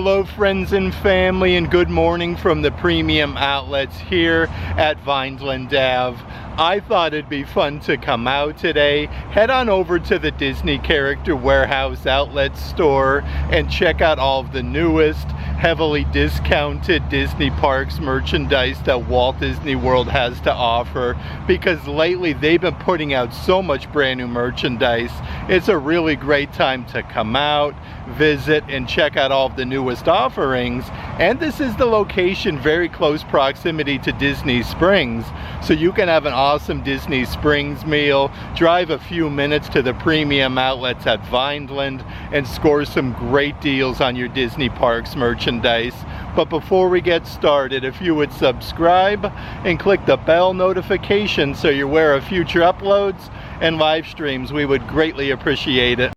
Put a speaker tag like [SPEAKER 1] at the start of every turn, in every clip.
[SPEAKER 1] Hello friends and family, and good morning from the premium outlets here at Vineland Ave. I thought it'd be fun to come out today, head on over to the Disney Character Warehouse outlet store and check out all of the newest, heavily discounted Disney Parks merchandise that Walt Disney World has to offer, because lately they've been putting out so much brand new merchandise. It's a really great time to come out, visit, and check out all of the newest offerings. And this is the location, very close proximity to Disney Springs, so you can have an awesome Disney Springs meal, drive a few minutes to the premium outlets at Vineland, and score some great deals on your Disney Parks merchandise. But before we get started, if you would subscribe and click the bell notification so you're aware of future uploads and live streams, we would greatly appreciate it.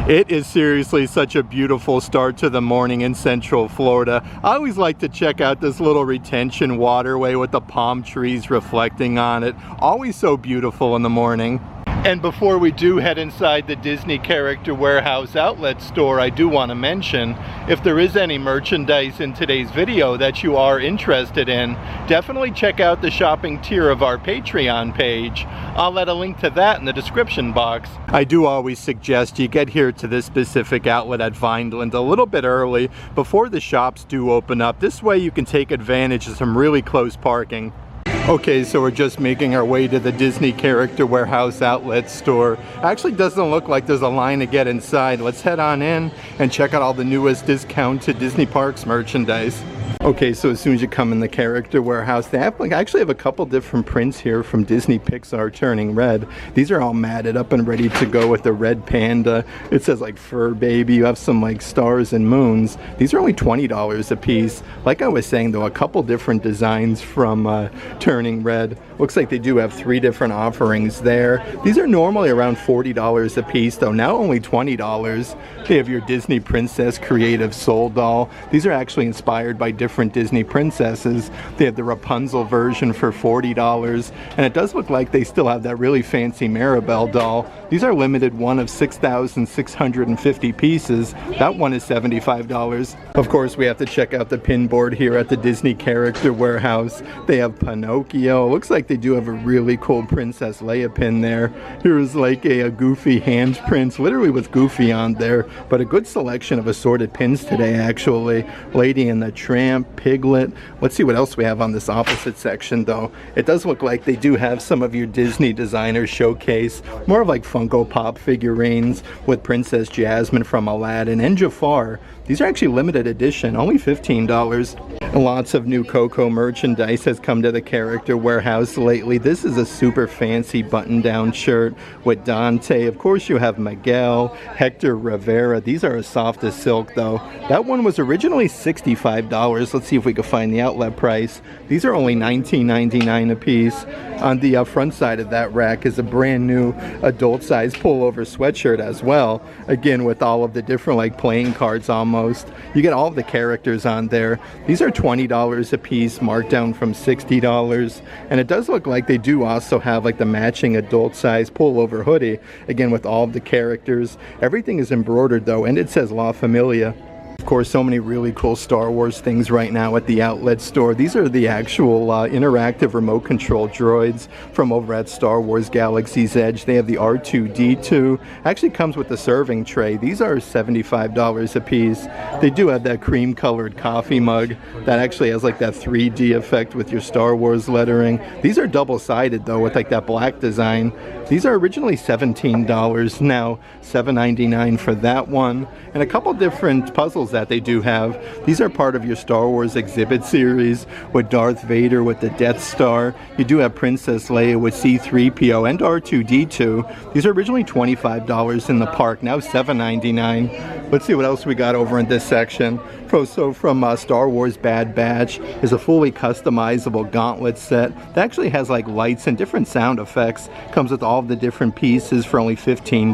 [SPEAKER 1] It is seriously such a beautiful start to the morning in Central Florida. I always like to check out this little retention waterway with the palm trees reflecting on it. Always so beautiful in the morning. And before we do head inside the Disney Character Warehouse outlet store, I do want to mention, if there is any merchandise in today's video that you are interested in, definitely check out the shopping tier of our Patreon page. I'll let a link to that in the description box. I do always suggest you get here to this specific outlet at Vineland a little bit early before the shops do open up. This way you can take advantage of some really close parking. Okay, so we're just making our way to the Disney Character Warehouse outlet store. Actually doesn't look like there's a line to get inside. Let's head on in and check out all the newest discounted Disney Parks merchandise. Okay, so as soon as you come in the Character Warehouse, they actually have a couple different prints here from Disney Pixar Turning Red. These are all matted up and ready to go with the red panda. It says like fur baby. You have some like stars and moons. These are only $20 a piece. Like I was saying though, a couple different designs from Turning Red. Looks like they do have 3 different offerings there. These are normally around $40 a piece though, now only $20. They have your Disney Princess Creative Soul doll. These are actually inspired by different Disney princesses. They have the Rapunzel version for $40, and it does look like they still have that really fancy Mirabelle doll. These are limited one of 6,650 pieces. That one is $75. Of course, we have to check out the pin board here at the Disney Character Warehouse. They have Pinocchio. Looks like they do have a really cool Princess Leia pin there. Here's like a Goofy handprint, literally with Goofy on there, but a good selection of assorted pins today actually. Lady and the Tramp, Piglet. Let's see what else we have on this opposite section though. It does look like they do have some of your Disney designers showcase, more of like Funko Pop figurines with Princess Jasmine from Aladdin and Jafar. These are actually limited edition, only $15. Lots of new Coco merchandise has come to the Character Warehouse lately. This is a super fancy button-down shirt with Dante. Of course you have Miguel, Hector Rivera. These are as soft as silk though. That one was originally $65. Let's see if we can find the outlet price. These are only $19.99 a piece. On the front side of that rack is a brand new adult size pullover sweatshirt as well. Again, with all of the different like playing cards almost. You get all of the characters on there. These are $20 a piece, marked down from $60. And it does look like they do also have like the matching adult size pullover hoodie. Again, with all of the characters. Everything is embroidered though, and it says La Familia. Of course, so many really cool Star Wars things right now at the outlet store. These are the actual interactive remote control droids from over at Star Wars Galaxy's Edge. They have the R2-D2. Actually comes with the serving tray. These are $75 a piece. They do have that cream colored coffee mug that actually has like that 3D effect with your Star Wars lettering. These are double-sided though with like that black design. These are originally $17, now $7.99 for that one. And a couple different puzzles that they do have. These are part of your Star Wars exhibit series with Darth Vader with the Death Star. You do have Princess Leia with C-3PO and R2-D2. These are originally $25 in the park, now $7.99. Let's see what else we got over in this section. So from Star Wars Bad Batch is a fully customizable gauntlet set that actually has like lights and different sound effects. Comes with all of the different pieces for only $15.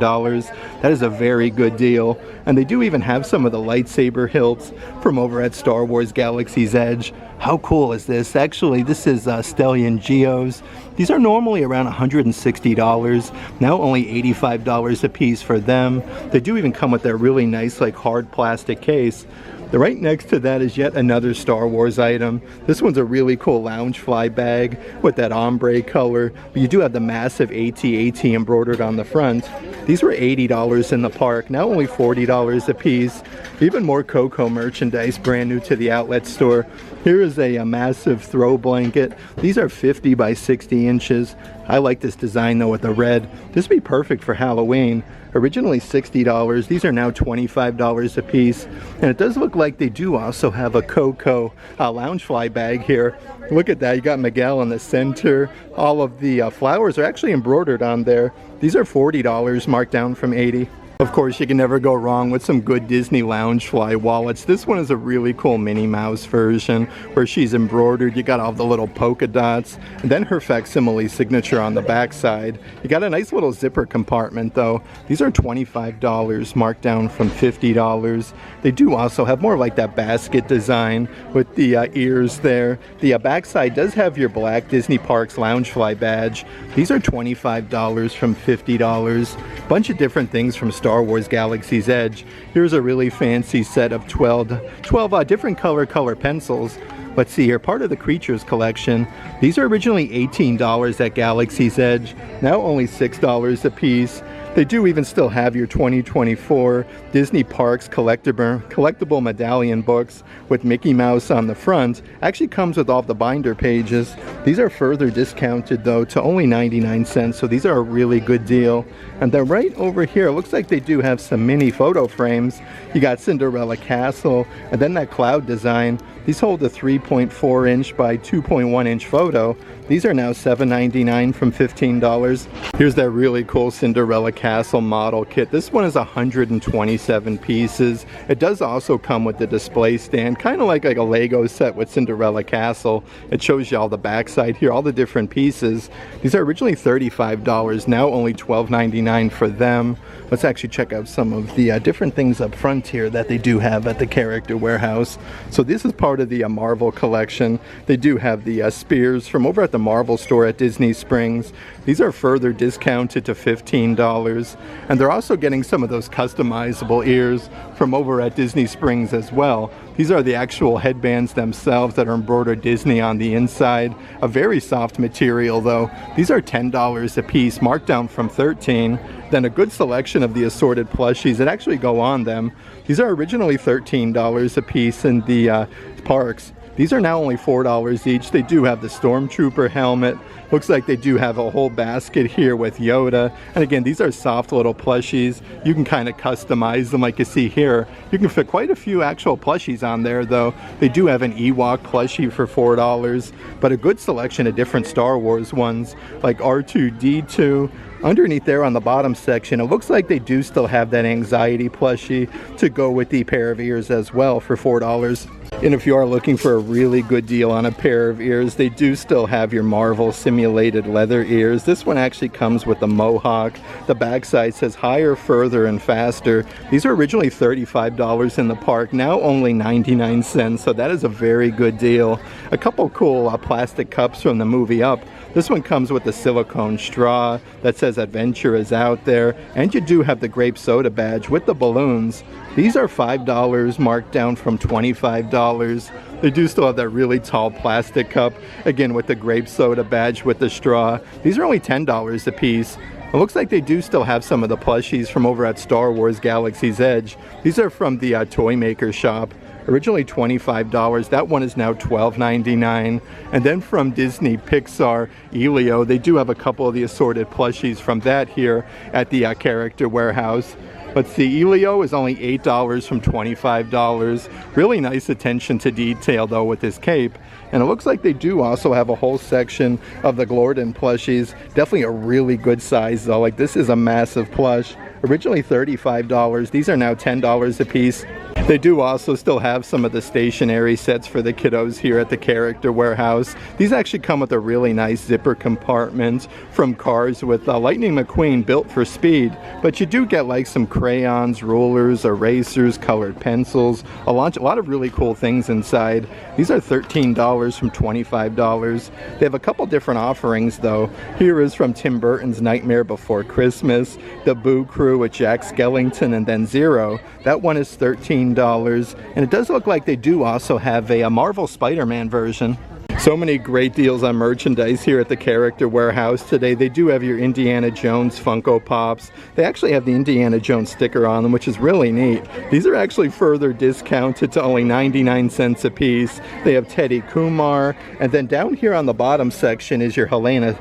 [SPEAKER 1] That is a very good deal. And they do even have some of the lightsaber hilts from over at Star Wars Galaxy's Edge. How cool is this? Actually, this is Stellian Geos. These are normally around $160. Now only $85 a piece for them. They do even come with that really nice like hard plastic case. Right next to that is yet another Star Wars item. This one's a really cool Loungefly bag with that ombre color. But you do have the massive AT-AT embroidered on the front. These were $80 in the park, now only $40 a piece. Even more Coco merchandise, brand new to the outlet store. Here is a massive throw blanket. These are 50 by 60 inches. I like this design though with the red. This would be perfect for Halloween. Originally $60, these are now $25 a piece. And it does look like they do also have a Coco Loungefly bag here. Look at that, you got Miguel in the center. All of the flowers are actually embroidered on there. These are $40, marked down from $80. Of course, you can never go wrong with some good Disney Loungefly wallets. This one is a really cool Minnie Mouse version where she's embroidered. You got all the little polka dots and then her facsimile signature on the back side. You got a nice little zipper compartment though. These are $25, marked down from $50. They do also have more like that basket design with the ears there. The backside does have your black Disney Parks Loungefly badge. These are $25 from $50. Bunch of different things from Star Wars Galaxy's Edge. Here's a really fancy set of 12 different color pencils. Let's see here, part of the Creatures collection. These are originally $18 at Galaxy's Edge, now only $6 a piece. They do even still have your 2024 Disney Parks collectible medallion books with Mickey Mouse on the front. Actually comes with all the binder pages. These are further discounted though to only 99 cents, so these are a really good deal. And then right over here, it looks like they do have some mini photo frames. You got Cinderella Castle, and then that cloud design. These hold a 3.4 inch by 2.1 inch photo. These are now $7.99 from $15. Here's that really cool Cinderella Castle model kit. This one is 127 pieces. It does also come with the display stand, kind of like a Lego set with Cinderella Castle. It shows you all the backside here, all the different pieces. These are originally $35, now only $12.99 for them. Let's actually check out some of the different things up front here that they do have at the Character Warehouse. So this is part of the Marvel collection. They do have the spears from over at the Marvel store at Disney Springs. These are further discounted to $15. And they're also getting some of those customizable ears from over at Disney Springs as well. These are the actual headbands themselves that are embroidered Disney on the inside. A very soft material though. These are $10 a piece, marked down from $13. Then a good selection of the assorted plushies that actually go on them. These are originally $13 a piece in the parks. These are now only $4 each. They do have the Stormtrooper helmet. Looks like they do have a whole basket here with Yoda. And again, these are soft little plushies. You can kind of customize them like you see here. You can fit quite a few actual plushies on there though. They do have an Ewok plushie for $4, but a good selection of different Star Wars ones like R2-D2. Underneath there on the bottom section, it looks like they do still have that anxiety plushie to go with the pair of ears as well for $4. And if you are looking for a really good deal on a pair of ears, they do still have your Marvel simulated leather ears. This one actually comes with the mohawk. The backside says higher, further, and faster. These are originally $35 in the park, now only 99 cents, so that is a very good deal. A couple cool plastic cups from the movie Up. This one comes with the silicone straw that says adventure is out there, and you do have the grape soda badge with the balloons. These are $5, marked down from $25. They do still have that really tall plastic cup, again with the grape soda badge with the straw. These are only $10 a piece. It looks like they do still have some of the plushies from over at Star Wars Galaxy's Edge. These are from the Toy Maker shop. Originally $25, that one is now $12.99. And then from Disney Pixar Elio, they do have a couple of the assorted plushies from that here at the Character Warehouse. Let's see, Elio is only $8 from $25. Really nice attention to detail though with this cape. And it looks like they do also have a whole section of the Glorden plushies. Definitely a really good size though. Like, this is a massive plush. Originally $35. These are now $10 a piece. They do also still have some of the stationery sets for the kiddos here at the Character Warehouse. These actually come with a really nice zipper compartment from Cars with Lightning McQueen, built for speed. But you do get like some crayons, rulers, erasers, colored pencils, a lot of really cool things inside. These are $13 from $25. They have a couple different offerings though. Here is from Tim Burton's Nightmare Before Christmas, the Boo Crew with Jack Skellington and then Zero. That one is $13. And it does look like they do also have a Marvel Spider-Man version. So many great deals on merchandise here at the Character Warehouse today. They do have your Indiana Jones Funko Pops. They actually have the Indiana Jones sticker on them, which is really neat. These are actually further discounted to only 99 cents a piece. They have Teddy Kumar. And then down here on the bottom section is your Helena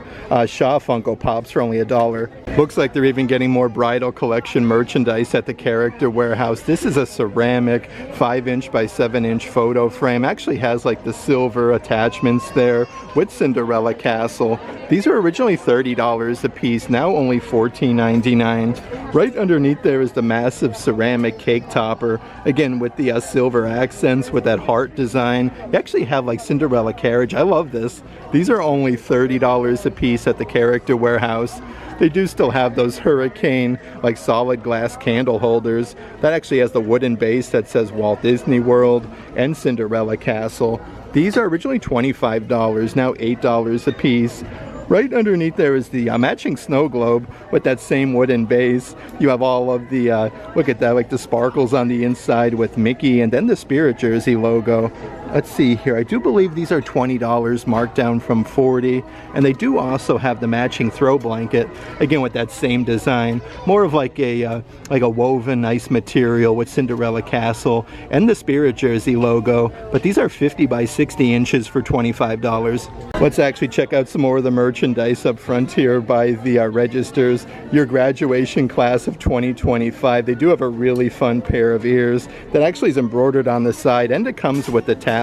[SPEAKER 1] Shaw Funko Pops for only $1. Looks like they're even getting more bridal collection merchandise at the Character Warehouse. This is a ceramic 5" by 7" photo frame. Actually has like the silver attachment there with Cinderella Castle. These are originally $30 a piece, now only $14.99. Right underneath there is the massive ceramic cake topper, again with the silver accents with that heart design. You actually have like Cinderella carriage. I love this. These are only $30 a piece at the Character Warehouse. They do still have those Hurricane like solid glass candle holders. That actually has the wooden base that says Walt Disney World and Cinderella Castle. These are originally $25, now $8 a piece. Right underneath there is the matching snow globe with that same wooden base. You have all of the, look at that, like the sparkles on the inside with Mickey and then the Spirit Jersey logo. Let's see here, I do believe these are $20 marked down from $40. And they do also have the matching throw blanket, again with that same design. More of like a woven nice material with Cinderella Castle and the Spirit Jersey logo. But these are 50 by 60 inches for $25. Let's actually check out some more of the merchandise up front here by the registers. Your graduation class of 2025. They do have a really fun pair of ears that actually is embroidered on the side, and it comes with the tassel.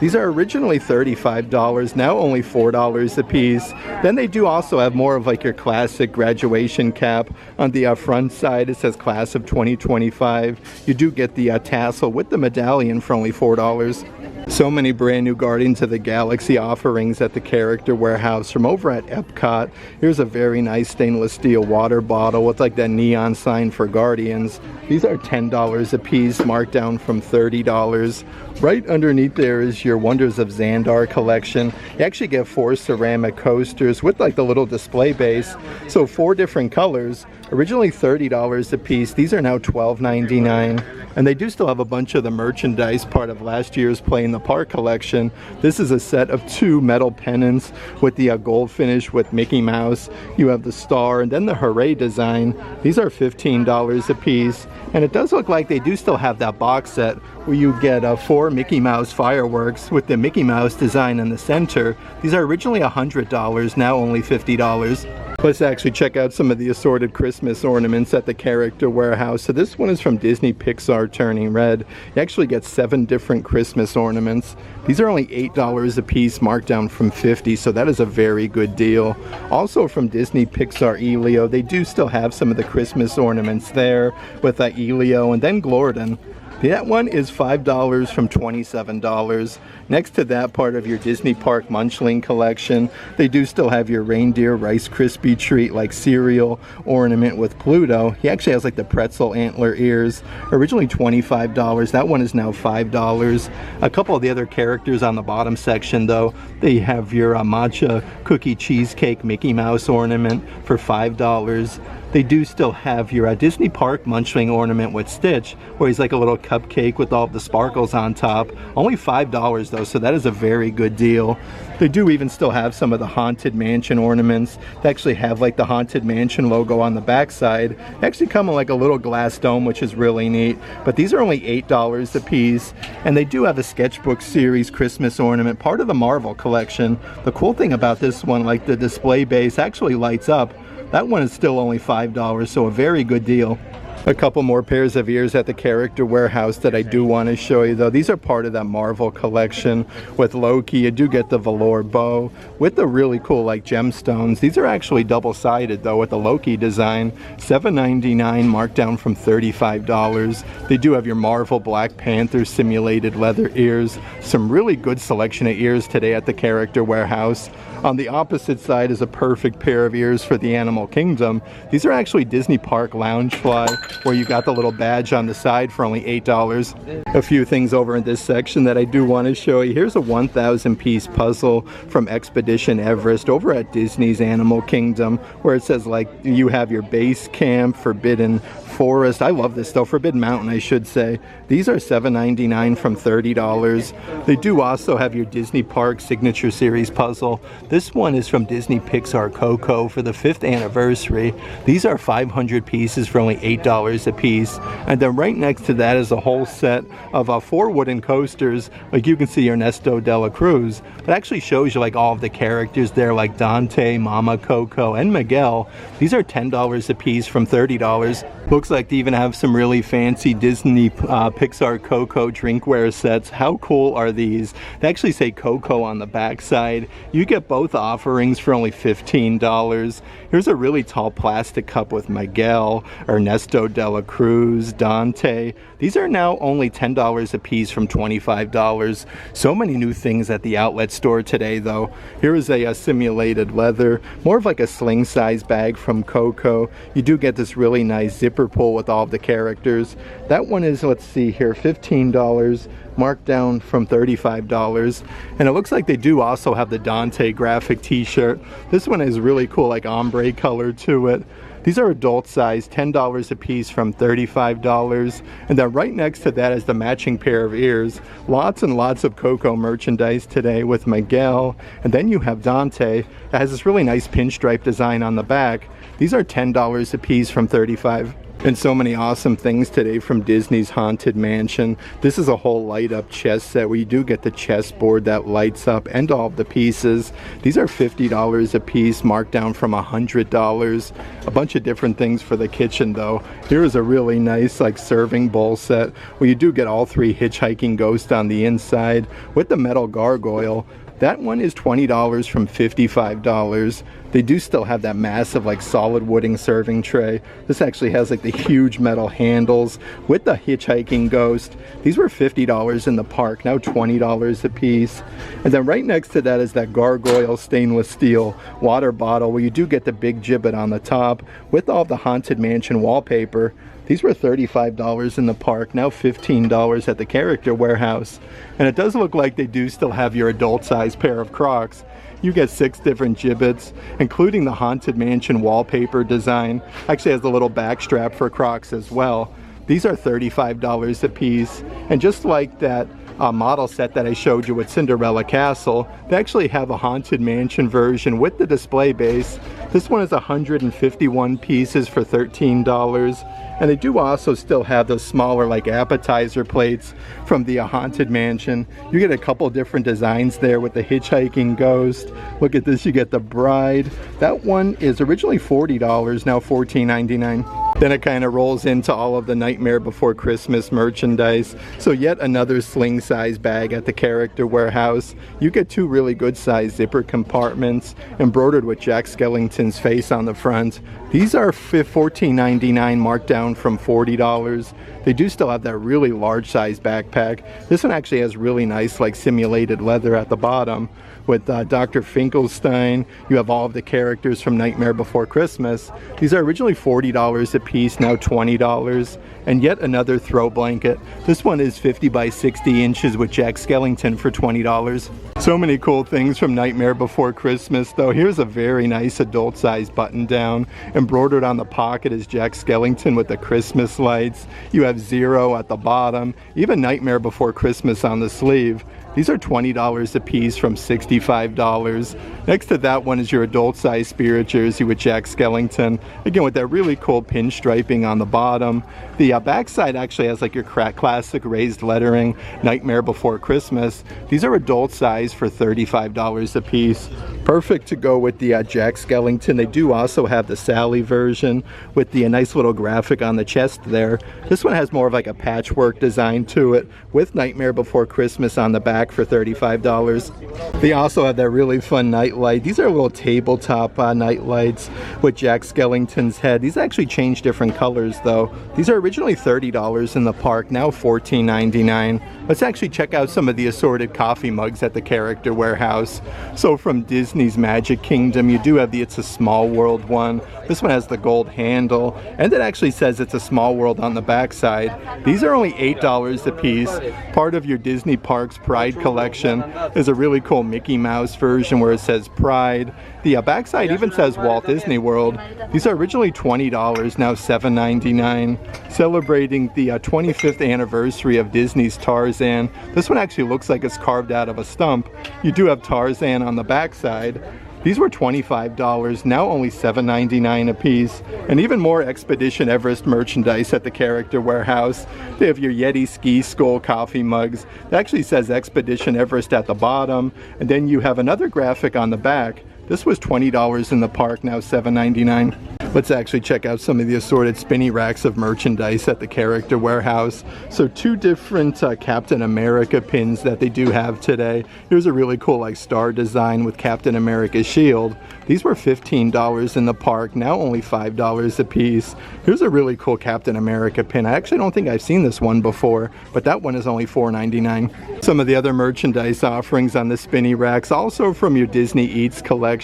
[SPEAKER 1] These are originally $35, now only $4 a piece. Then they do also have more of like your classic graduation cap. On the front side it says class of 2025. You do get the tassel with the medallion for only $4. So many brand new Guardians of the Galaxy offerings at the Character Warehouse from over at Epcot. Here's a very nice stainless steel water bottle with like that neon sign for Guardians. These are $10 a piece, marked down from $30. Right underneath there is your Wonders of Xandar collection. You actually get 4 ceramic coasters with like the little display base. So 4 different colors. Originally $30 a piece. These are now $12.99. And they do still have a bunch of the merchandise, part of last year's Play in the Park collection. This is a set of 2 metal pennants with the gold finish with Mickey Mouse. You have the star and then the Hooray design. These are $15 a piece. And it does look like they do still have that box set where you get 4 Mickey Mouse fireworks with the Mickey Mouse design in the center. These are originally $100, now only $50. Let's actually check out some of the assorted Christmas ornaments at the Character Warehouse. So this one is from Disney Pixar Turning Red. You actually get 7 different Christmas ornaments. These are only $8 a piece, marked down from $50, so that is a very good deal. Also from Disney Pixar Elio, they do still have some of the Christmas ornaments there with Elio and then Glorden. That one is $5 from $27. Next to that part of your Disney Park Munchling collection, they do still have your reindeer Rice Krispie treat like cereal ornament with Pluto. He actually has like the pretzel antler ears. Originally $25. That one is now $5. A couple of the other characters on the bottom section though, they have your matcha cookie cheesecake Mickey Mouse ornament for $5. They do still have your Disney Park Munchling ornament with Stitch, where he's like a little cupcake with all of the sparkles on top. Only $5 though, so that is a very good deal. They do even still have some of the Haunted Mansion ornaments. They actually have like the Haunted Mansion logo on the back side. They actually come in like a little glass dome, which is really neat. But these are only $8 a piece. And they do have a sketchbook series Christmas ornament, part of the Marvel collection. The cool thing about this one, like the display base actually lights up. That one is still only $5, so a very good deal. A couple more pairs of ears at the Character Warehouse that I do want to show you though. These are part of that Marvel collection with Loki. You do get the velour bow with the really cool like gemstones. These are actually double-sided though with the Loki design. $7.99 marked down from $35. They do have your Marvel Black Panther simulated leather ears. Some really good selection of ears today at the Character Warehouse. On the opposite side is a perfect pair of ears for the Animal Kingdom. These are actually Disney Park Loungefly, where you got the little badge on the side for only $8. A few things over in this section that I do want to show you. Here's a 1,000 piece puzzle from Expedition Everest over at Disney's Animal Kingdom, where it says like you have your base camp, Forbidden Forest. I love this though, Forbidden Mountain I should say. These are $7.99 from $30. They do also have your Disney Park Signature Series puzzle. This one is from Disney Pixar Coco for the 5th anniversary. These are 500 pieces for only $8 a piece. And then right next to that is a whole set of 4 wooden coasters. Like you can see Ernesto de la Cruz. It actually shows you like all of the characters there like Dante, Mama Coco, and Miguel. These are $10 a piece from $30. Looks like they even have some really fancy Disney Pixar Coco drinkware sets. How cool are these? They actually say Coco on the back side. You get both offerings for only $15. Here's a really tall plastic cup with Miguel, Ernesto de la Cruz, Dante. These are now only $10 a piece from $25. So many new things at the outlet store today though. Here is a simulated leather, more of like a sling size bag from Coco. You do get this really nice zipper pull with all of the characters. That one is, let's see here, $15. Marked down from $35. And it looks like they do also have the Dante graphic t-shirt. This one is really cool, like ombre color to it. These are adult size, $10 a piece from $35. And then right next to that is the matching pair of ears. Lots and lots of Coco merchandise today with Miguel. And then you have Dante. It has this really nice pinstripe design on the back. These are $10 a piece from $35. And so many awesome things today from Disney's Haunted Mansion. This is a whole light up chess set where you do get the chessboard that lights up and all of the pieces. These are $50 a piece, marked down from $100. A bunch of different things for the kitchen though. Here is a really nice like serving bowl set where you do get all 3 hitchhiking ghosts on the inside with the metal gargoyle. That one is $20 from $55. They do still have that massive like solid wooden serving tray. This actually has like the huge metal handles with the hitchhiking ghost. These were $50 in the park, now $20 a piece. And then right next to that is that gargoyle stainless steel water bottle where you do get the big gibbet on the top with all the Haunted Mansion wallpaper. These were $35 in the park, now $15 at the Character Warehouse. And it does look like they do still have your adult-sized pair of Crocs. You get 6 different gibbets, including the Haunted Mansion wallpaper design. Actually has a little back strap for Crocs as well. These are $35 a piece. And just like that model set that I showed you with Cinderella Castle, they actually have a Haunted Mansion version with the display base. This one is 151 pieces for $13. And they do also still have those smaller like appetizer plates from the Haunted Mansion. You get a couple different designs there with the hitchhiking ghost. Look at this, you get the bride. That one is originally $40, now $14.99. Then it kind of rolls into all of the Nightmare Before Christmas merchandise. So yet another sling size bag at the Character Warehouse. You get 2 really good size zipper compartments embroidered with Jack Skellington's face on the front. These are $14.99 marked down from $40. They do still have that really large size backpack. This one actually has really nice like simulated leather at the bottom with Dr. Finkelstein. You have all of the characters from Nightmare Before Christmas. These are originally $40 a piece, now $20. And yet another throw blanket. This one is 50 by 60 inches with Jack Skellington for $20. So many cool things from Nightmare Before Christmas though. Here's a very nice adult size button down. Embroidered on the pocket is Jack Skellington with the Christmas lights. You have Zero at the bottom. Even Nightmare Before Christmas on the sleeve. These are $20 a piece from $65. Next to that one is your adult size spirit jersey with Jack Skellington. Again, with that really cool pinstriping on the bottom. The backside actually has like your classic raised lettering, Nightmare Before Christmas. These are adult size for $35 a piece. Perfect to go with the Jack Skellington. They do also have the Sally version with the nice little graphic on the chest there. This one has more of like a patchwork design to it with Nightmare Before Christmas on the back for $35. They also have that really fun nightlight. These are little tabletop night lights with Jack Skellington's head. These actually change different colors though. These are originally $30 in the park, now $14.99. Let's actually check out some of the assorted coffee mugs at the Character Warehouse. So from Disney's Magic Kingdom, you do have the It's a Small World one. This one has the gold handle, and it actually says It's a Small World on the backside. These are only $8 a piece. Part of your Disney Parks Pride collection is a really cool Mickey Mouse version where it says Pride. The backside even says Walt Disney World. These are originally $20, now $7.99. Celebrating the 25th anniversary of Disney's Tarzan. This one actually looks like it's carved out of a stump. You do have Tarzan on the backside. These were $25, now only $7.99 a piece. And even more Expedition Everest merchandise at the Character Warehouse. They have your Yeti Ski Skull coffee mugs. It actually says Expedition Everest at the bottom. And then you have another graphic on the back. This was $20 in the park, now $7.99. Let's actually check out some of the assorted spinny racks of merchandise at the Character Warehouse. So two different Captain America pins that they do have today. Here's a really cool like star design with Captain America's shield. These were $15 in the park, now only $5 a piece. Here's a really cool Captain America pin. I actually don't think I've seen this one before, but that one is only $4.99. Some of the other merchandise offerings on the spinny racks, also from your Disney Eats collection.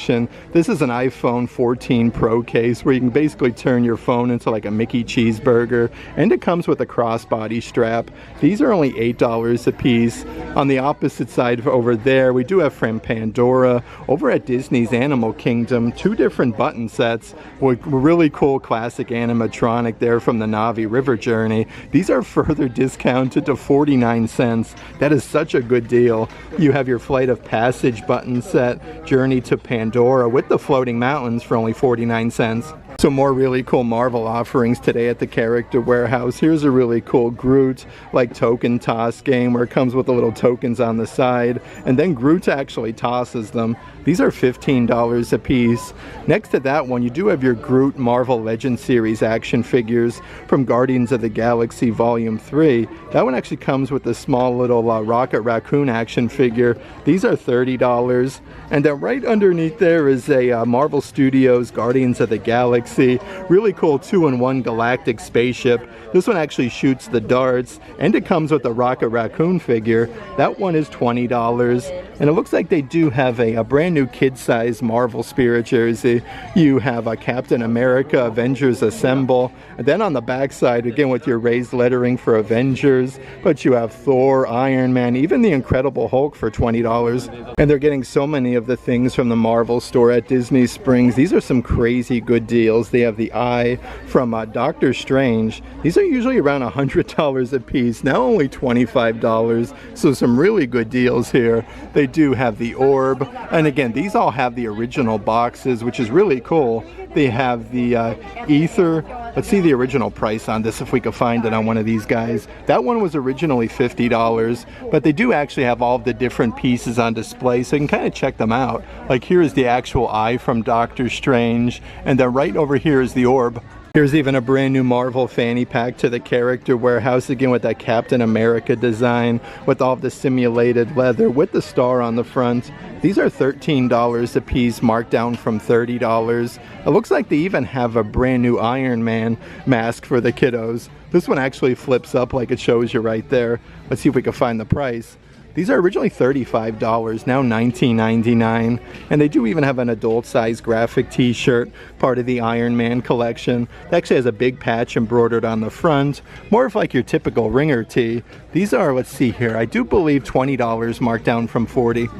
[SPEAKER 1] This is an iPhone 14 Pro case where you can basically turn your phone into like a Mickey cheeseburger, and it comes with a crossbody strap. These are only $8 a piece. On the opposite side over there, we do have from Pandora. Over at Disney's Animal Kingdom, two different button sets with really cool classic animatronic there from the Navi River Journey. These are further discounted to 49 cents. That is such a good deal. You have your Flight of Passage button set, Journey to Pandora with the floating mountains for only 49 cents. Some more really cool Marvel offerings today at the Character Warehouse. Here's a really cool Groot like token toss game where it comes with the little tokens on the side, and then Groot actually tosses them. These are $15 a piece. Next to that one, you do have your Groot Marvel Legends Series action figures from Guardians of the Galaxy Volume 3. That one actually comes with a small little Rocket Raccoon action figure. These are $30. And then right underneath there is a Marvel Studios Guardians of the Galaxy. Really cool 2-in-1 galactic spaceship. This one actually shoots the darts, and it comes with a Rocket Raccoon figure. That one is $20. And it looks like they do have a brand new kid-size Marvel Spirit jersey. You have a Captain America Avengers Assemble. And then on the backside, again with your raised lettering for Avengers, but you have Thor, Iron Man, even the Incredible Hulk for $20. And they're getting so many of the things from the Marvel store at Disney Springs. These are some crazy good deals. They have the Eye from Doctor Strange. These are usually around $100 a piece, now only $25. So some really good deals here. They do have the Orb, and again, these all have the original boxes, which is really cool. They have the Ether. Let's see the original price on this if we could find it on one of these guys. That one was originally $50, but they do actually have all of the different pieces on display, so you can kind of check them out. Like here is the actual Eye from Doctor Strange, and then right over here is the Orb. Here's even a brand new Marvel fanny pack to the Character Warehouse, again with that Captain America design, with all of the simulated leather, with the star on the front. These are $13 a piece, marked down from $30. It looks like they even have a brand new Iron Man mask for the kiddos. This one actually flips up like it shows you right there. Let's see if we can find the price. These are originally $35, now $19.99. And they do even have an adult size graphic t-shirt, part of the Iron Man collection. It actually has a big patch embroidered on the front, more of like your typical ringer tee. These are, let's see here, I do believe $20 marked down from $40.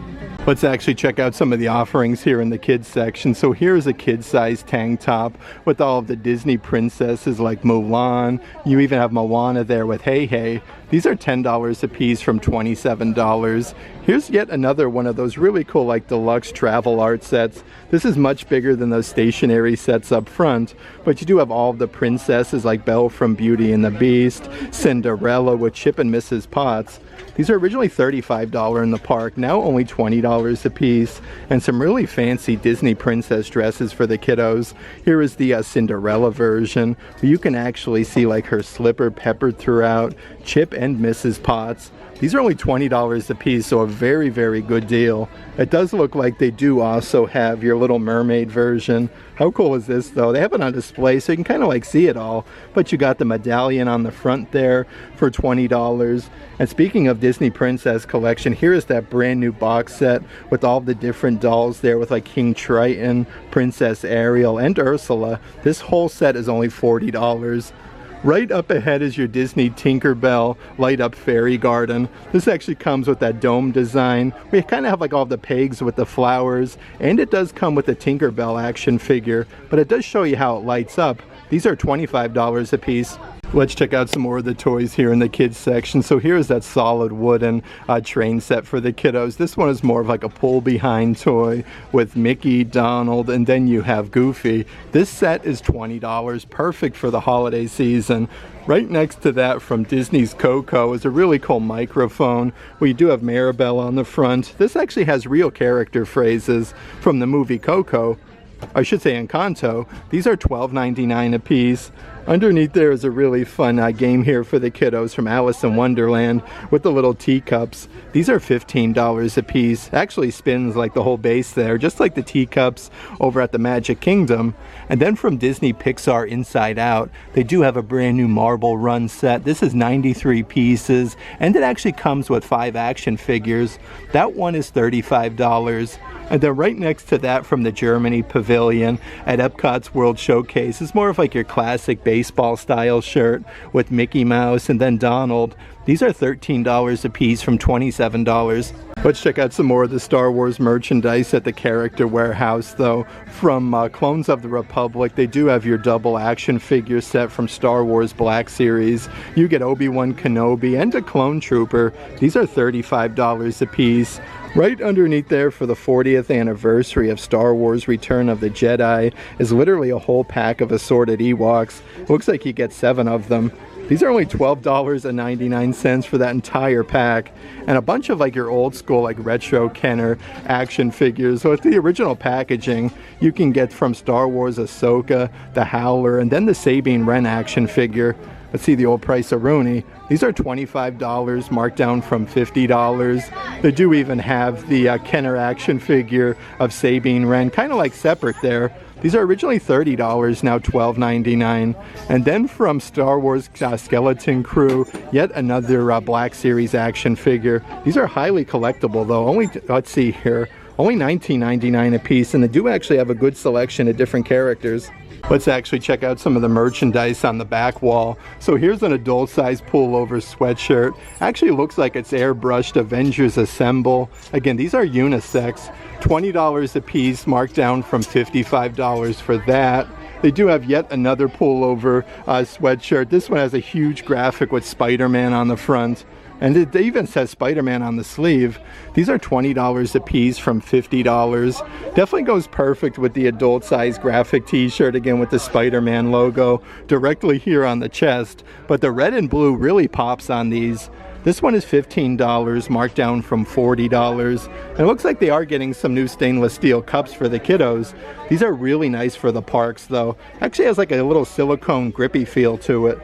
[SPEAKER 1] Let's actually check out some of the offerings here in the kids section. So here's a kid-sized tank top with all of the Disney princesses like Mulan. You even have Moana there with Hey Hey. These are $10 a piece from $27. Here's yet another one of those really cool like deluxe travel art sets. This is much bigger than those stationery sets up front, but you do have all of the princesses like Belle from Beauty and the Beast, Cinderella with Chip and Mrs. Potts. These are originally $35 in the park, now only $20 a piece, and some really fancy Disney princess dresses for the kiddos. Here is the Cinderella version, where you can actually see like her slipper peppered throughout, Chip and Mrs. Potts. These are only $20 a piece, so a very, very good deal. It does look like they do also have your Little Mermaid version. How cool is this though? They have it on display so you can kind of like see it all, but you got the medallion on the front there for $20. And speaking of Disney Princess Collection, here is that brand new box set with all the different dolls there with like King Triton, Princess Ariel, and Ursula. This whole set is only $40. Right up ahead is your Disney Tinkerbell light up fairy garden. This actually comes with that dome design. We kind of have like all the pegs with the flowers, and it does come with the Tinkerbell action figure, but it does show you how it lights up. These are $25 a piece. Let's check out some more of the toys here in the kids section. So here's that solid wooden train set for the kiddos. This one is more of like a pull behind toy with Mickey, Donald, and then you have Goofy. This set is $20, perfect for the holiday season. Right next to that from Disney's Coco is a really cool microphone where you do have Maribel on the front. This actually has real character phrases from the movie Coco. I should say Encanto. These are $12.99 a piece. Underneath there is a really fun game here for the kiddos from Alice in Wonderland with the little teacups. These are $15 a piece. Actually spins like the whole base there, just like the teacups over at the Magic Kingdom. And then from Disney Pixar Inside Out, they do have a brand new Marble Run set. This is 93 pieces, and it actually comes with 5 action figures. That one is $35. And then right next to that from the Germany Pavilion at Epcot's World Showcase is more of like your classic baseball style shirt with Mickey Mouse and then Donald. These are $13 a piece from $27. Let's check out some more of the Star Wars merchandise at the Character Warehouse though. From Clones of the Republic, they do have your double action figure set from Star Wars Black Series. You get Obi-Wan Kenobi and a Clone Trooper. These are $35 a piece. Right underneath there for the 40th anniversary of Star Wars Return of the Jedi is literally a whole pack of assorted Ewoks. Looks like you get 7 of them. These are only $12.99 for that entire pack. And a bunch of like your old school like retro Kenner action figures. So it's the original packaging you can get from Star Wars Ahsoka, the Howler, and then the Sabine Wren action figure. Let's see the old price of Rooney. These are $25, marked down from $50. They do even have the Kenner action figure of Sabine Wren, kind of like separate there. These are originally $30, now $12.99. And then from Star Wars Skeleton Crew, yet another Black Series action figure. These are highly collectible though. Only, let's see here, only $19.99 a piece, and they do actually have a good selection of different characters. Let's actually check out some of the merchandise on the back wall. So here's an adult size pullover sweatshirt. Actually looks like it's airbrushed Avengers Assemble. Again, these are unisex. $20 a piece, marked down from $55 for that. They do have yet another pullover sweatshirt. This one has a huge graphic with Spider-Man on the front. And it even says Spider-Man on the sleeve. These are $20 a piece from $50. Definitely goes perfect with the adult size graphic t-shirt, again with the Spider-Man logo directly here on the chest. But the red and blue really pops on these. This one is $15, marked down from $40. And it looks like they are getting some new stainless steel cups for the kiddos. These are really nice for the parks though. Actually has like a little silicone grippy feel to it.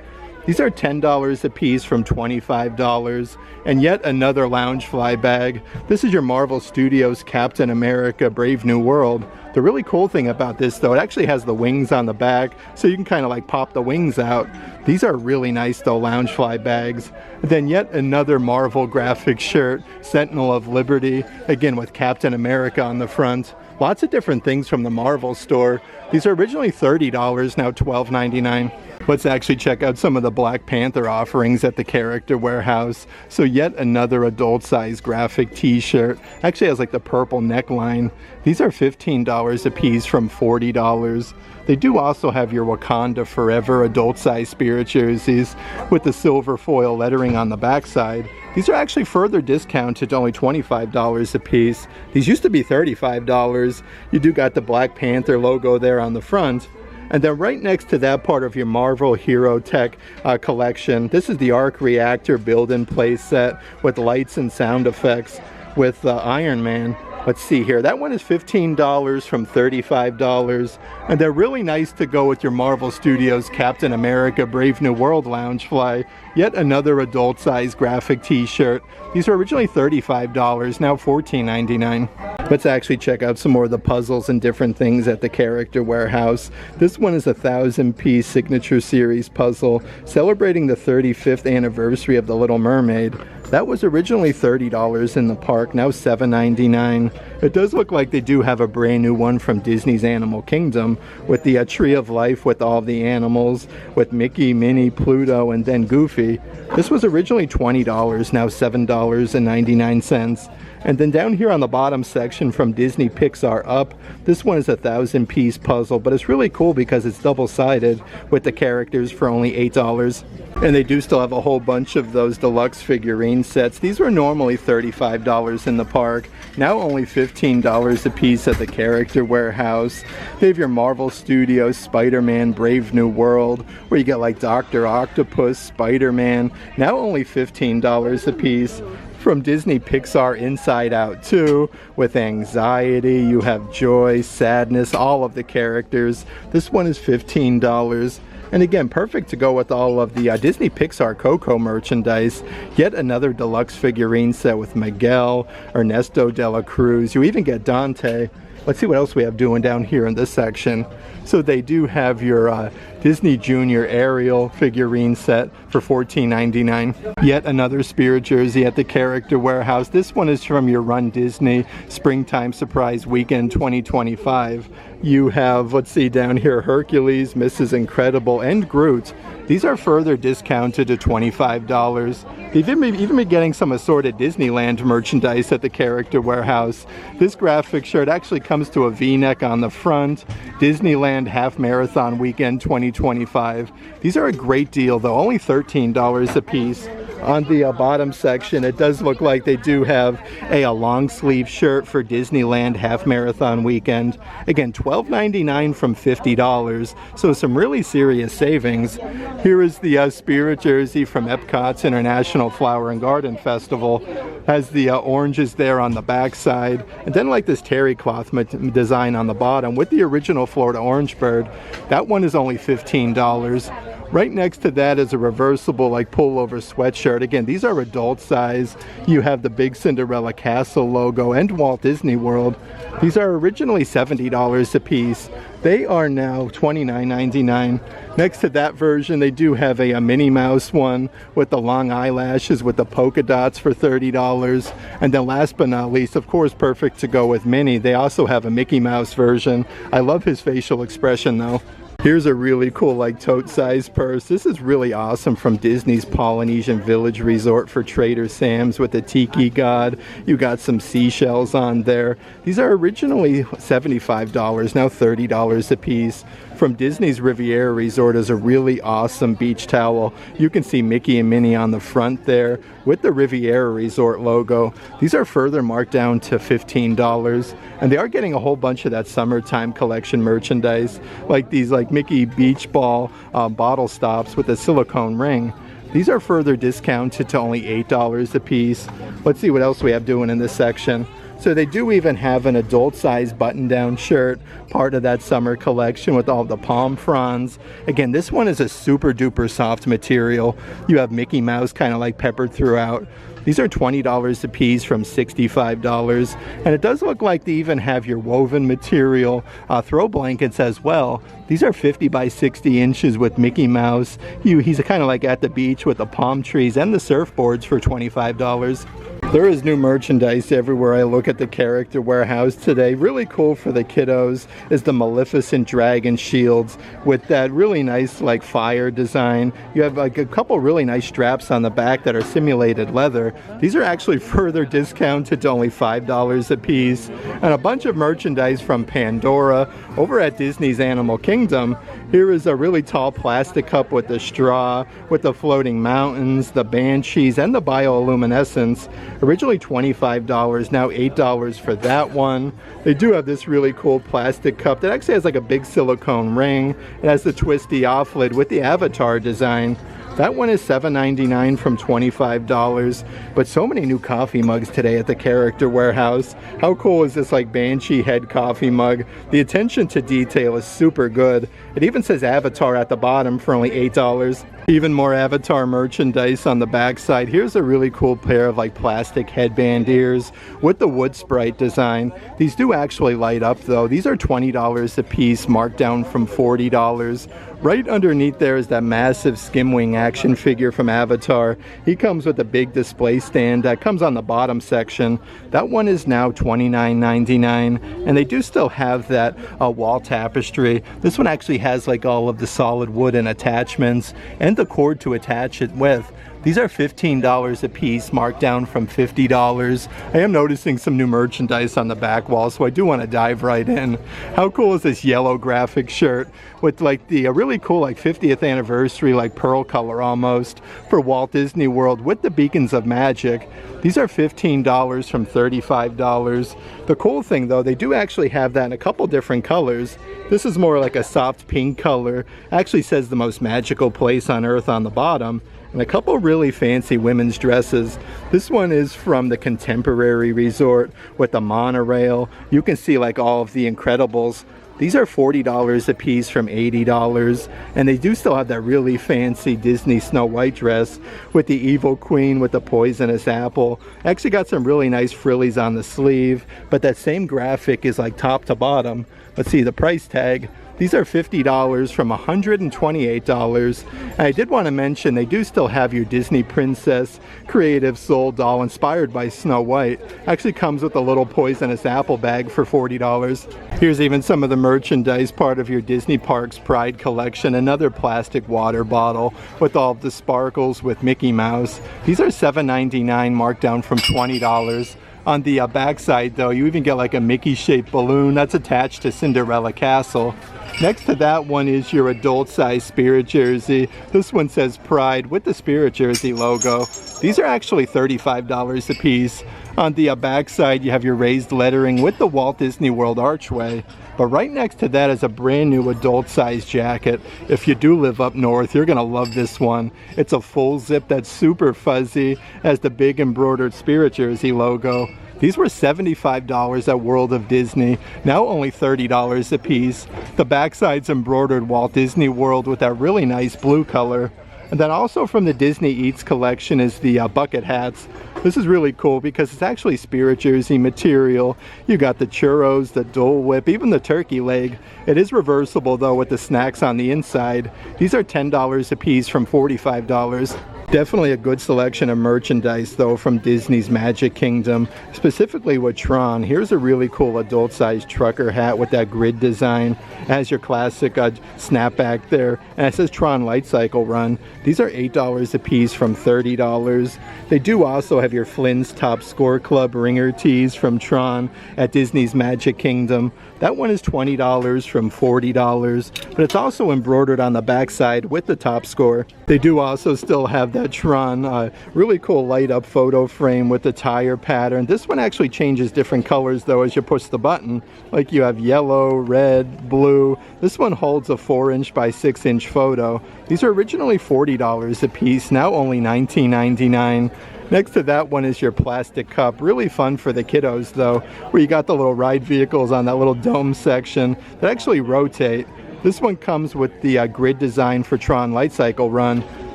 [SPEAKER 1] These are $10 a piece from $25. And yet another Loungefly bag. This is your Marvel Studios Captain America Brave New World. The really cool thing about this though, it actually has the wings on the back, so you can kind of like pop the wings out. These are really nice though, Loungefly bags. Then yet another Marvel graphic shirt, Sentinel of Liberty, again with Captain America on the front. Lots of different things from the Marvel store. These are originally $30, now $12.99. Let's actually check out some of the Black Panther offerings at the Character Warehouse. So yet another adult size graphic t-shirt. Actually has like the purple neckline. These are $15 a piece from $40. They do also have your Wakanda Forever adult size spirit jerseys with the silver foil lettering on the backside. These are actually further discounted to only $25 a piece. These used to be $35. You do got the Black Panther logo there on the front. And then right next to that part of your Marvel Hero Tech collection, this is the Arc Reactor build-in play set with lights and sound effects with Iron Man. Let's see here. That one is $15 from $35. And they're really nice to go with your Marvel Studios Captain America Brave New World Loungefly. Yet another adult size graphic t-shirt. These were originally $35, now $14.99. Let's actually check out some more of the puzzles and different things at the Character Warehouse. This one is a 1,000-piece Signature Series puzzle celebrating the 35th anniversary of The Little Mermaid. That was originally $30 in the park, now $7.99. It does look like they do have a brand new one from Disney's Animal Kingdom with the Tree of Life with all the animals, with Mickey, Minnie, Pluto, and then Goofy. This was originally $20, now $7.99. And then down here on the bottom section from Disney Pixar Up, this one is a 1,000-piece puzzle, but it's really cool because it's double-sided with the characters for only $8. And they do still have a whole bunch of those deluxe figurine sets. These were normally $35 in the park, now only $15 a piece at the Character Warehouse. They have your Marvel Studios Spider-Man Brave New World, where you get like Dr. Octopus, Spider-Man, now only $15 a piece. From Disney Pixar Inside Out 2, with anxiety, you have joy, sadness, all of the characters. This one is $15. And again, perfect to go with all of the Disney Pixar Coco merchandise. Yet another deluxe figurine set with Miguel, Ernesto de la Cruz. You even get Dante. Let's see what else we have doing down here in this section. So they do have your Disney Junior Ariel figurine set for $14.99. Yet another spirit jersey at the Character Warehouse. This one is from your Run Disney Springtime Surprise Weekend 2025. You have, let's see down here, Hercules, Mrs. Incredible, and Groot. These are further discounted to $25. They've even been getting some assorted Disneyland merchandise at the Character Warehouse. This graphic shirt actually comes to a V-neck on the front. Disneyland Half Marathon Weekend 2025. These are a great deal though, only $13 a piece. On the bottom section, it does look like they do have a long sleeve shirt for Disneyland Half Marathon Weekend. Again, $12.99 from $50, so some really serious savings. Here is the Spirit jersey from Epcot's International Flower and Garden Festival. Has the oranges there on the back side, and then like this terry cloth design on the bottom with the original Florida orange bird. That one is only $15. Right next to that is a reversible like pullover sweatshirt. Again, these are adult size. You have the big Cinderella Castle logo and Walt Disney World. These are originally $70 a piece. They are now $29.99. Next to that version, they do have a Minnie Mouse one with the long eyelashes with the polka dots for $30. And then last but not least, of course, perfect to go with Minnie, they also have a Mickey Mouse version. I love his facial expression though. Here's a really cool like tote-sized purse. This is really awesome from Disney's Polynesian Village Resort for Trader Sam's with the Tiki God. You got some seashells on there. These are originally $75, now $30 a piece. From Disney's Riviera Resort is a really awesome beach towel. You can see Mickey and Minnie on the front there with the Riviera Resort logo. These are further marked down to $15, and they are getting a whole bunch of that summertime collection merchandise, like these like Mickey Beach Ball bottle stops with a silicone ring. These are further discounted to only $8 a piece. Let's see what else we have doing in this section. So they do even have an adult size button-down shirt, part of that summer collection with all the palm fronds. Again, this one is a super duper soft material. You have Mickey Mouse kind of like peppered throughout. These are $20 a piece from $65. And it does look like they even have your woven material throw blankets as well. These are 50 by 60 inches with Mickey Mouse. He's kind of like at the beach with the palm trees and the surfboards for $25. There is new merchandise everywhere I look at the character warehouse today. Really cool for the kiddos is the Maleficent dragon shields with that really nice like fire design. You have like a couple really nice straps on the back that are simulated leather. These are actually further discounted to only $5 a piece. And a bunch of merchandise from Pandora over at Disney's Animal Kingdom. Here is a really tall plastic cup with the straw, with the floating mountains, the banshees, and the bioluminescence. Originally $25, now $8 for that one. They do have this really cool plastic cup that actually has like a big silicone ring. It has the twisty off lid with the avatar design. That one is $7.99 from $25, but so many new coffee mugs today at the character warehouse. How cool is this like Banshee head coffee mug? The attention to detail is super good. It even says Avatar at the bottom for only $8. Even more Avatar merchandise on the back side. Here's a really cool pair of like plastic headband ears with the wood sprite design. These do actually light up though. These are $20 a piece, marked down from $40. Right underneath there is that massive Skimwing action figure from Avatar. He comes with a big display stand that comes on the bottom section. That one is now $29.99, and they do still have that wall tapestry. This one actually has like all of the solid wood and attachments and the cord to attach it with. These are $15 a piece, marked down from $50. I am noticing some new merchandise on the back wall, so I do want to dive right in. How cool is this yellow graphic shirt with like the really cool like 50th anniversary like pearl color almost for Walt Disney World with the beacons of magic. These are $15 from $35. The cool thing though, they do actually have that in a couple different colors. This is more like a soft pink color. Actually says the most magical place on earth on the bottom. And a couple really fancy women's dresses. This one is from the Contemporary Resort with the monorail. You can see like all of the Incredibles. These are $40 a piece from $80, and they do still have that really fancy Disney Snow White dress with the evil queen with the poisonous apple. Actually got some really nice frillies on the sleeve, but that same graphic is like top to bottom. Let's see the price tag. These are $50 from $128. And I did want to mention they do still have your Disney Princess Creative Soul doll inspired by Snow White. Actually comes with a little poisonous apple bag for $40. Here's even some of the merchandise part of your Disney Parks Pride collection. Another plastic water bottle with all of the sparkles with Mickey Mouse. These are $7.99, marked down from $20. On the backside though, you even get like a Mickey shaped balloon that's attached to Cinderella Castle. Next to that one is your adult size Spirit jersey. This one says Pride with the Spirit jersey logo. These are actually $35 a piece. On the backside you have your raised lettering with the Walt Disney World archway. But right next to that is a brand new adult size jacket. If you do live up north, you're gonna love this one. It's a full zip that's super fuzzy, has the big embroidered Spirit jersey logo. These were $75 at World of Disney, now only $30 a piece. The backside's embroidered Walt Disney World with that really nice blue color. And then also from the Disney Eats collection is the bucket hats. This is really cool because it's actually Spirit jersey material. You got the churros, the Dole Whip, even the turkey leg. It is reversible though with the snacks on the inside. These are $10 a piece from $45. Definitely a good selection of merchandise though from Disney's Magic Kingdom, specifically with Tron. Here's a really cool adult-sized trucker hat with that grid design. It has your classic snapback there, and it says Tron Light Cycle Run. These are $8 a piece from $30. They do also have your Flynn's Top Score Club ringer tees from Tron at Disney's Magic Kingdom. That one is $20 from $40, but it's also embroidered on the backside with the top score. They do also still have that Tron really cool light up photo frame with the tire pattern. This one actually changes different colors though as you push the button. Like you have yellow, red, blue. This one holds a 4" by 6" photo. These are originally $40 a piece, now only $19.99. Next to that one is your plastic cup. Really fun for the kiddos though, where you got the little ride vehicles on that little dome section that actually rotate. This one comes with the grid design for Tron Light Cycle Run.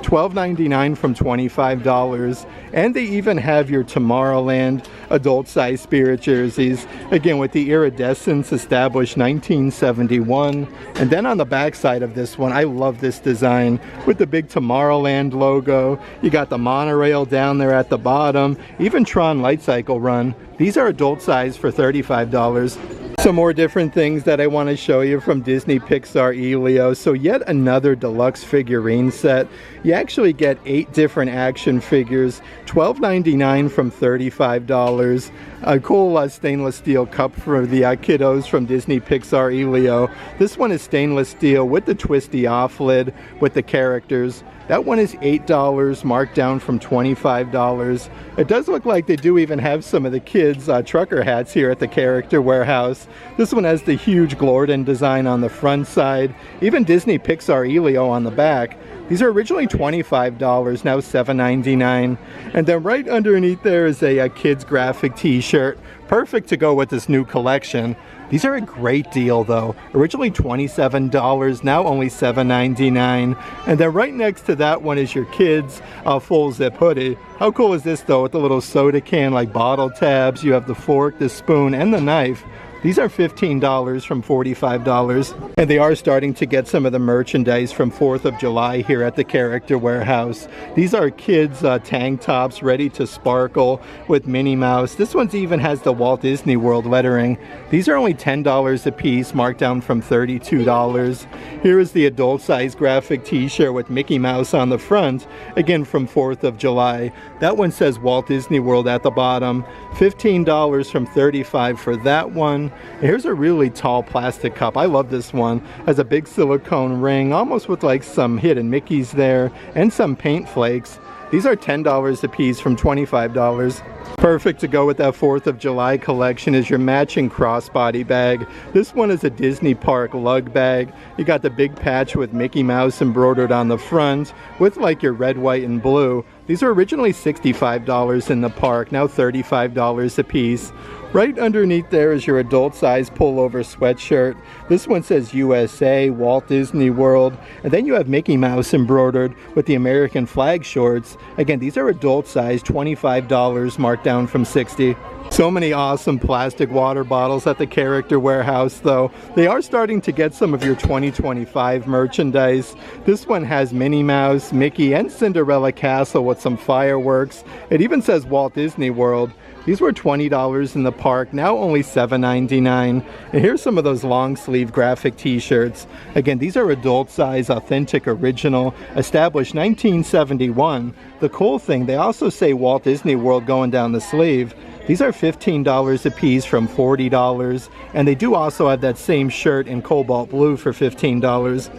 [SPEAKER 1] $12.99 from $25. And they even have your Tomorrowland adult size spirit jerseys, again with the iridescence, established 1971. And then on the back side of this one, I love this design with the big Tomorrowland logo. You got the monorail down there at the bottom, even Tron Light Cycle Run. These are adult size for $35. Some more different things that I want to show you from Disney Pixar Elio. So yet another deluxe figurine set. You actually get 8 different action figures, $12.99 from $35. A cool stainless steel cup for the kiddos from Disney Pixar Elio. This one is stainless steel with the twisty off lid with the characters. That one is $8, marked down from $25. It does look like they do even have some of the kids' trucker hats here at the Character Warehouse. This one has the huge Glorden design on the front side, even Disney Pixar Elio on the back. These are originally $25, now $7.99. And then right underneath there is a kid's graphic t-shirt, perfect to go with this new collection. These are a great deal though. Originally $27, now only $7.99. And then right next to that one is your kids' full zip hoodie. How cool is this though, with the little soda can like bottle tabs. You have the fork, the spoon, and the knife. These are $15 from $45. And they are starting to get some of the merchandise from 4th of July here at the Character Warehouse. These are kids' tank tops ready to sparkle with Minnie Mouse. This one even has the Walt Disney World lettering. These are only $10 a piece, marked down from $32. Here is the adult size graphic t-shirt with Mickey Mouse on the front, again from 4th of July. That one says Walt Disney World at the bottom. $15 from $35 for that one. Here's a really tall plastic cup. I love this one. Has a big silicone ring, almost with like some hidden Mickeys there, and some paint flakes. These are $10 a piece from $25. Perfect to go with that 4th of July collection is your matching crossbody bag. This one is a Disney Park lug bag. You got the big patch with Mickey Mouse embroidered on the front with like your red, white, and blue. These were originally $65 in the park, now $35 a piece. Right underneath there is your adult size pullover sweatshirt. This one says USA, Walt Disney World. And then you have Mickey Mouse embroidered with the American flag shorts. Again, these are adult size, $25, marked down from $60. So many awesome plastic water bottles at the Character Warehouse though. They are starting to get some of your 2025 merchandise. This one has Minnie Mouse, Mickey, and Cinderella Castle with some fireworks. It even says Walt Disney World. These were $20 in the park, now only $7.99. And here's some of those long sleeve graphic t-shirts. Again, these are adult size, authentic, original, established 1971. The cool thing, they also say Walt Disney World going down the sleeve. These are $15 a piece from $40. And they do also have that same shirt in cobalt blue for $15.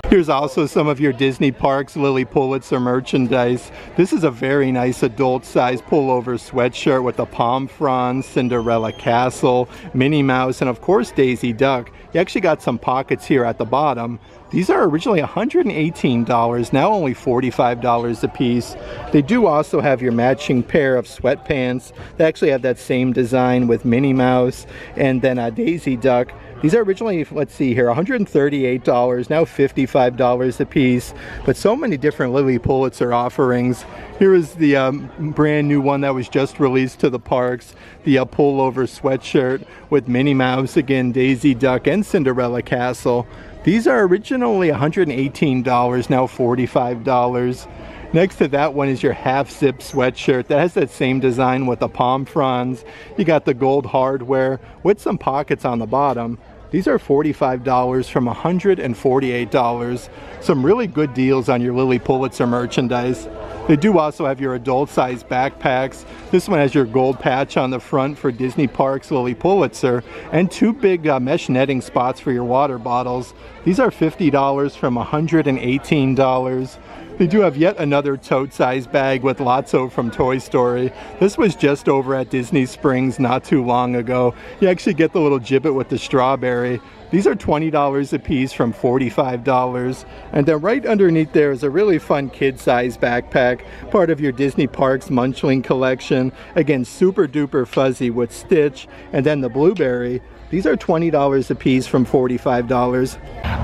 [SPEAKER 1] Here's also some of your Disney Parks Lilly Pulitzer merchandise. This is a very nice adult size pullover sweatshirt with a palm frond, Cinderella Castle, Minnie Mouse, and of course Daisy Duck. You actually got some pockets here at the bottom. These are originally $118, now only $45 a piece. They do also have your matching pair of sweatpants. They actually have that same design with Minnie Mouse and then a Daisy Duck. These are originally, let's see here, $138, now $55 a piece. But so many different Lilly Pulitzer offerings. Here is the brand new one that was just released to the parks. The pullover sweatshirt with Minnie Mouse, again, Daisy Duck, and Cinderella Castle. These are originally $118, now $45. Next to that one is your half-zip sweatshirt that has that same design with the palm fronds. You got the gold hardware with some pockets on the bottom. These are $45 from $148. Some really good deals on your Lilly Pulitzer merchandise. They do also have your adult-sized backpacks. This one has your gold patch on the front for Disney Parks Lilly Pulitzer, and 2 big mesh netting spots for your water bottles. These are $50 from $118. They do have yet another tote-sized bag with Lotso from Toy Story. This was just over at Disney Springs not too long ago. You actually get the little gibbet with the strawberry. These are $20 a piece from $45. And then right underneath there is a really fun kid-sized backpack, part of your Disney Parks Munchling collection. Again, super duper fuzzy with Stitch and then the blueberry. These are $20 a piece from $45.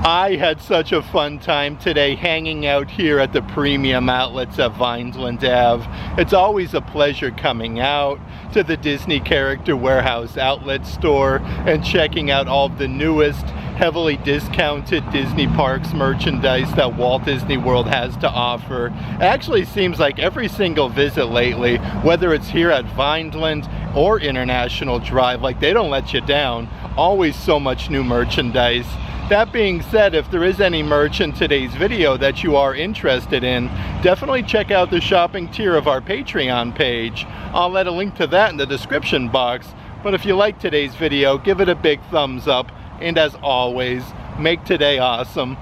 [SPEAKER 1] I had such a fun time today hanging out here at the premium outlets at Vineland Ave. It's always a pleasure coming out to the Disney Character Warehouse outlet store and checking out all of the newest, heavily discounted Disney Parks merchandise that Walt Disney World has to offer. It actually seems like every single visit lately, whether it's here at Vineland or International Drive, like they don't let you down. Always so much new merchandise. That being said, if there is any merch in today's video that you are interested in, definitely check out the shopping tier of our Patreon page. I'll let a link to that in the description box. But if you like today's video, give it a big thumbs up. And as always, make today awesome.